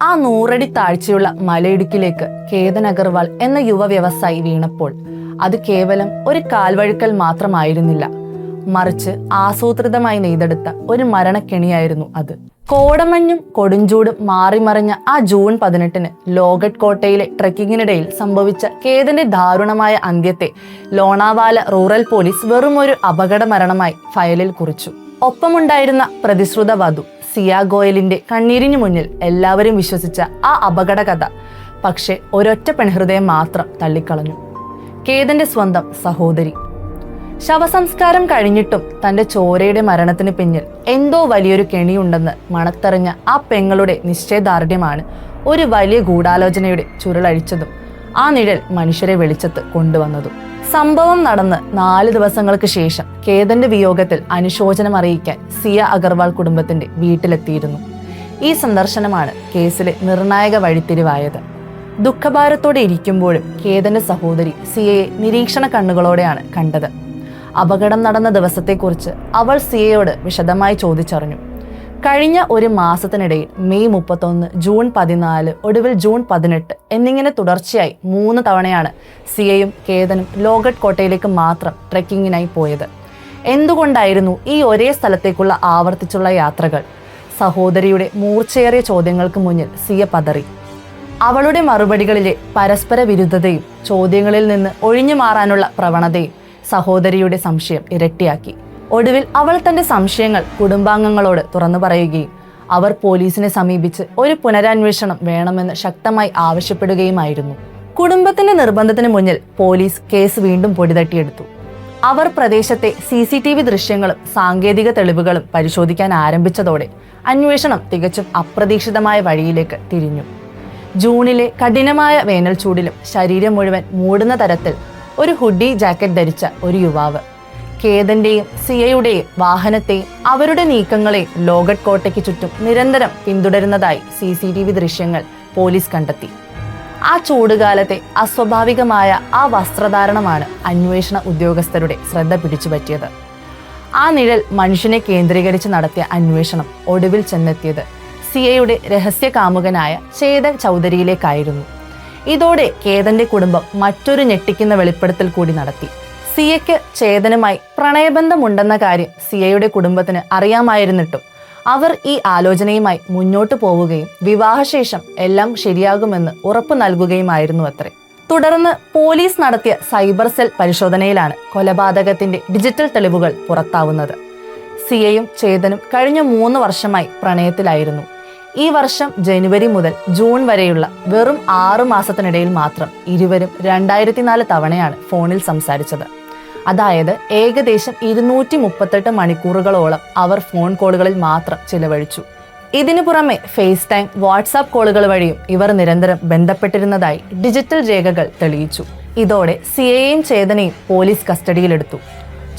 ആ 100 അടി താഴ്ചയുള്ള മലയിടുക്കിലേക്ക് കേതൻ അഗർവാൾ എന്ന യുവ വ്യവസായി വീണപ്പോൾ അത് കേവലം ഒരു കാൽവഴുക്കൽ മാത്രമായിരുന്നില്ല, മറിച്ച് ആസൂത്രിതമായി നെയ്തെടുത്ത ഒരു മരണക്കെണിയായിരുന്നു അത്. കോടമഞ്ഞും കൊടുംചൂടും മാറിമറിഞ്ഞ ആ ജൂൺ 18-ന് ലോഗഡ് കോട്ടയിലെ ട്രെക്കിങ്ങിനിടയിൽ സംഭവിച്ച കേതന്റെ ദാരുണമായ അന്ത്യത്തെ ലോണാവാല റൂറൽ പോലീസ് വെറുമൊരു അപകട മരണമായി ഫയലിൽ കുറിച്ചു. ഒപ്പമുണ്ടായിരുന്ന പ്രതിശ്രുത വധു സിയ ഗോയലിന്റെ കണ്ണീരിനു മുന്നിൽ എല്ലാവരും വിശ്വസിച്ച ആ അപകട കഥ പക്ഷെ ഒരൊറ്റ പെൺഹൃദയം മാത്രം തള്ളിക്കളഞ്ഞു. കേതന്റെ സ്വന്തം സഹോദരി. ശവസംസ്കാരം കഴിഞ്ഞിട്ടും തന്റെ ചോരയുടെ മരണത്തിന് പിന്നിൽ എന്തോ വലിയൊരു കെണിയുണ്ടെന്ന് മണത്തറിഞ്ഞ ആ പെങ്ങളുടെ നിശ്ചയദാർഢ്യമാണ് ഒരു വലിയ ഗൂഢാലോചനയുടെ ചുരുളഴിച്ചതും ആ നിഴൽ മനുഷ്യരെ വെളിച്ചത്ത് കൊണ്ടുവന്നതും. സംഭവം നടന്ന് 4 ദിവസങ്ങൾക്ക് ശേഷം കേതന്റെ വിയോഗത്തിൽ അനുശോചനം അറിയിക്കാൻ സിയ അഗർവാൾ കുടുംബത്തിന്റെ വീട്ടിലെത്തിയിരുന്നു. ഈ സന്ദർശനമാണ് കേസിലെ നിർണായക വഴിത്തിരിവായത്. ദുഃഖഭാരത്തോടെ ഇരിക്കുമ്പോഴും കേതന്റെ സഹോദരി സിയയെ നിരീക്ഷണ കണ്ണുകളോടെയാണ് കണ്ടത്. അപകടം നടന്ന ദിവസത്തെക്കുറിച്ച് അവൾ സിയയോട് വിശദമായി ചോദിച്ചറിഞ്ഞു. കഴിഞ്ഞ ഒരു മാസത്തിനിടയിൽ മെയ് 31, ജൂൺ 14, ഒടുവിൽ ജൂൺ 18 എന്നിങ്ങനെ തുടർച്ചയായി 3 തവണയാണ് സിയയും കേതനും ലോഗഡ് കോട്ടയിലേക്ക് മാത്രം ട്രെക്കിങ്ങിനായി പോയത്. എന്തുകൊണ്ടായിരുന്നു ഈ ഒരേ സ്ഥലത്തേക്കുള്ള ആവർത്തിച്ചുള്ള യാത്രകൾ? സഹോദരിയുടെ മൂർച്ചയേറിയ ചോദ്യങ്ങൾക്ക് മുന്നിൽ സിയ പതറി. അവളുടെ മറുപടികളിലെ പരസ്പര വിരുദ്ധതയും ചോദ്യങ്ങളിൽ നിന്ന് ഒഴിഞ്ഞു മാറാനുള്ള പ്രവണതയും സഹോദരിയുടെ സംശയം ഇരട്ടിയാക്കി. ഒടുവിൽ അവൾ തന്റെ സംശയങ്ങൾ കുടുംബാംഗങ്ങളോട് തുറന്നു പറയുകയും അവർ പോലീസിനെ സമീപിച്ച് ഒരു പുനരന്വേഷണം വേണമെന്ന് ശക്തമായി ആവശ്യപ്പെടുകയുമായിരുന്നു. കുടുംബത്തിന്റെ നിർബന്ധത്തിന് മുന്നിൽ പോലീസ് കേസ് വീണ്ടും പൊടിതട്ടിയെടുത്തു. അവർ പ്രദേശത്തെ CCTV ദൃശ്യങ്ങളും സാങ്കേതിക തെളിവുകളും പരിശോധിക്കാൻ ആരംഭിച്ചതോടെ അന്വേഷണം തികച്ചും അപ്രതീക്ഷിതമായ വഴിയിലേക്ക് തിരിഞ്ഞു. ജൂണിലെ കഠിനമായ വേനൽ ചൂടിലും ശരീരം മുഴുവൻ മൂടുന്ന തരത്തിൽ ഒരു ഹുഡി ജാക്കറ്റ് ധരിച്ച ഒരു യുവാവ് കേതന്റെയും സിയയുടെയും വാഹനത്തെയും അവരുടെ നീക്കങ്ങളെയും ലോഗഡ് കോട്ടയ്ക്ക് ചുറ്റും നിരന്തരം പിന്തുടരുന്നതായി CCTV ദൃശ്യങ്ങൾ പോലീസ് കണ്ടെത്തി. ആ ചൂടുകാലത്തെ അസ്വാഭാവികമായ ആ വസ്ത്രധാരണമാണ് അന്വേഷണ ഉദ്യോഗസ്ഥരുടെ ശ്രദ്ധ പിടിച്ചുപറ്റിയത്. ആ നിഴൽ മനുഷ്യനെ കേന്ദ്രീകരിച്ച് നടത്തിയ അന്വേഷണം ഒടുവിൽ ചെന്നെത്തിയത് സിയയുടെ രഹസ്യ കാമുകനായ ചേതൻ ചൗധരിയിലേക്കായിരുന്നു. ഇതോടെ കേതന്റെ കുടുംബം മറ്റൊരു ഞെട്ടിക്കുന്ന വെളിപ്പെടുത്തൽ കൂടി നടത്തി. സിയയ്ക്ക് ചേതനുമായി പ്രണയബന്ധമുണ്ടെന്ന കാര്യം സിയയുടെ കുടുംബത്തിന് അറിയാമായിരുന്നിട്ടും അവർ ഈ ആലോചനയുമായി മുന്നോട്ടു പോവുകയും വിവാഹശേഷം എല്ലാം ശരിയാകുമെന്ന് ഉറപ്പു നൽകുകയുമായിരുന്നു അത്രേ. തുടർന്ന് പോലീസ് നടത്തിയ സൈബർ സെൽ പരിശോധനയിലാണ് കൊലപാതകത്തിന്റെ ഡിജിറ്റൽ തെളിവുകൾ പുറത്താവുന്നത്. സിയയും ചേതനും കഴിഞ്ഞ 3 വർഷമായി പ്രണയത്തിലായിരുന്നു. ഈ വർഷം ജനുവരി മുതൽ ജൂൺ വരെയുള്ള വെറും 6 മാസത്തിനിടയിൽ മാത്രം ഇരുവരും 2004 തവണയാണ് ഫോണിൽ സംസാരിച്ചത്. അതായത് ഏകദേശം 238 മണിക്കൂറുകളോളം അവർ ഫോൺ കോളുകളിൽ മാത്രം ചിലവഴിച്ചു. ഇതിനു പുറമെ ഫേസ് ടൈം, വാട്സാപ്പ് കോളുകൾ വഴിയും ഇവർ നിരന്തരം ബന്ധപ്പെട്ടിരുന്നതായി ഡിജിറ്റൽ രേഖകൾ തെളിയിച്ചു. ഇതോടെ സിയയെയും ചേതനെയും പോലീസ് കസ്റ്റഡിയിലെടുത്തു.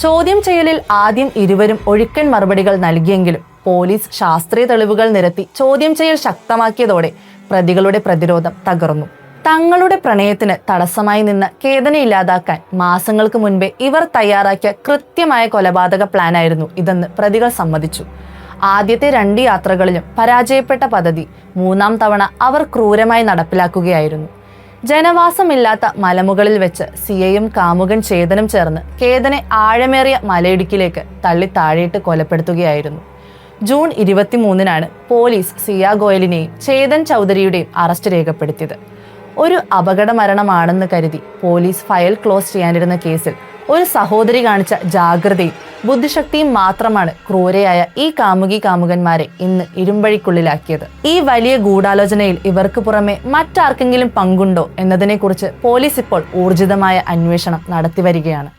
ചോദ്യം ചെയ്യലിൽ ആദ്യം ഇരുവരും ഒഴുക്കൻ മറുപടികൾ നൽകിയെങ്കിലും പോലീസ് ശാസ്ത്രീയ തെളിവുകൾ നിരത്തി ചോദ്യം ചെയ്യൽ ശക്തമാക്കിയതോടെ പ്രതികളുടെ പ്രതിരോധം തകർന്നു. തങ്ങളുടെ പ്രണയത്തിന് തടസ്സമായി നിന്ന കേതനെ ഇല്ലാതാക്കാൻ മാസങ്ങൾക്ക് മുൻപേ ഇവർ തയ്യാറാക്കിയ കൃത്യമായ കൊലപാതക പ്ലാനായിരുന്നു ഇതെന്ന് പ്രതികൾ സമ്മതിച്ചു. ആദ്യത്തെ 2 യാത്രകളിലും പരാജയപ്പെട്ട പദ്ധതി 3-ാം തവണ അവർ ക്രൂരമായി നടപ്പിലാക്കുകയായിരുന്നു. ജനവാസമില്ലാത്ത മലമുകളിൽ വെച്ച് സിയയും കാമുകൻ ചേതനും ചേർന്ന് കേതനെ ആഴമേറിയ മലയിടുക്കിലേക്ക് തള്ളി താഴേട്ട് കൊലപ്പെടുത്തുകയായിരുന്നു. ജൂൺ 23-നാണ് പോലീസ് സിയ ഗോയലിനെയും ചേതൻ ചൗധരിയുടെയും അറസ്റ്റ് രേഖപ്പെടുത്തിയത്. ഒരു അപകട മരണമാണെന്ന് കരുതി പോലീസ് ഫയൽ ക്ലോസ് ചെയ്യാനിരുന്ന കേസിൽ ഒരു സഹോദരി കാണിച്ച ജാഗ്രതയും ബുദ്ധിശക്തിയും മാത്രമാണ് ക്രൂരയായ ഈ കാമുകന്മാരെ ഇന്ന് ഇരുമ്പഴിക്കുള്ളിലാക്കിയത്. ഈ വലിയ ഗൂഢാലോചനയിൽ ഇവർക്ക് പുറമെ മറ്റാർക്കെങ്കിലും പങ്കുണ്ടോ എന്നതിനെക്കുറിച്ച് പോലീസ് ഇപ്പോൾ ഊർജിതമായ അന്വേഷണം നടത്തിവരികയാണ്.